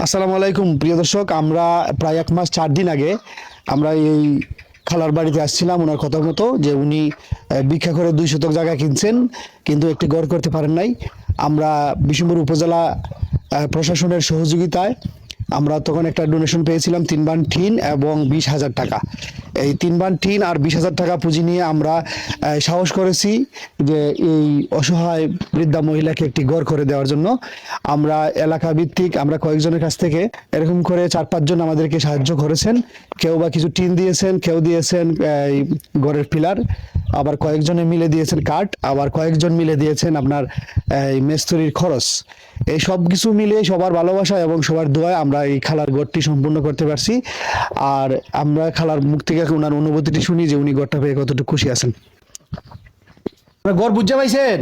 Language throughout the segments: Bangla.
আসসালামু আলাইকুম প্রিয় দর্শক, আমরা প্রায় 1 মাস 4 দিন আগে আমরা এই খালার বাড়িতে আসছিলাম। ওনার কথা মতো যে উনি ভিক্ষা করে 2 শতক জায়গা কিনছেন, কিন্তু একটি ঘর করতে পারেন নাই। আমরা বিশম্বর উপজেলা প্রশাসনের সহযোগিতায় আমরা তখন একটা ডোনেশন পেয়েছিলাম 3 বান টিন এবং 20,000 টাকা। এই 3 বান টিন আর 20,000 টাকা পুঁজি নিয়ে আমরা সাহস করেছি যে এই অসহায় বৃদ্ধা মহিলাকে একটি ঘর করে দেওয়ার জন্য। আমরা এলাকা ভিত্তিক আমরা কয়েকজনের কাছ থেকে এরকম করে 4-5 জন আমাদেরকে সাহায্য করেছেন। কেউ বা কিছু টিন দিয়েছেন, কেউ দিয়েছেন এই ঘরের পিলার, আবার কয়েকজনে মিলে দিয়েছেন কাঠ, আবার কয়েকজন মিলে দিয়েছেন আপনার এই মেস্তরির খরচ। এই সব কিছু মিলে সবার ভালোবাসা এবং সবার দোয়ায় আমরা এই খালার ঘরটি সম্পূর্ণ করতে পারছি। আর আমরা খালার মুখ থেকে ওনার অনুভূতিটি শুনি যে উনি ঘরটা পেয়ে কতটুকু খুশি আছেন। ঘর বুঝতে পাইছেন?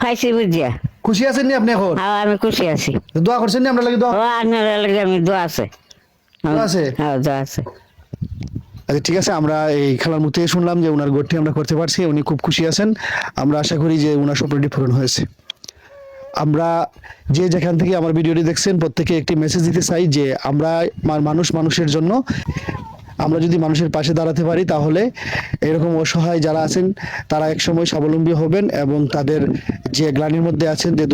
খাইছি বুঝিয়া। খুশি আছেন নি আপনি এখন? হ্যাঁ, আমি খুশি আছি। দোয়া করছেন নি আমরা লাগি? দোয়া ও আপনার লাগে আমি দোয়া আছে। দোয়া আছে? হ্যাঁ, দোয়া আছে। আচ্ছা ঠিক আছে, আমরা এই খালার মুখ থেকে শুনলাম যে ওনার ঘরটি আমরা করতে পারছি, উনি খুব খুশি আছেন। আমরা আশা করি যে ওনার স্বপ্নটি পূরণ হয়েছে। আমরা যে যেখান থেকে আমার ভিডিওটি দেখছেন প্রত্যেকে একটি মেসেজ দিতে চাই যে আমরা মানুষের জন্য, আমরা যদি মানুষের পাশে দাঁড়াতে পারি তাহলে এরকম অসহায় যারা আছেন তারা একসময় স্বাবলম্বী হবেন এবং তাদের যে গ্লানির মধ্যে আছেন, যে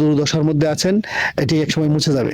দুর্দশার মধ্যে আছেন, এটি একসময় মুছে যাবে।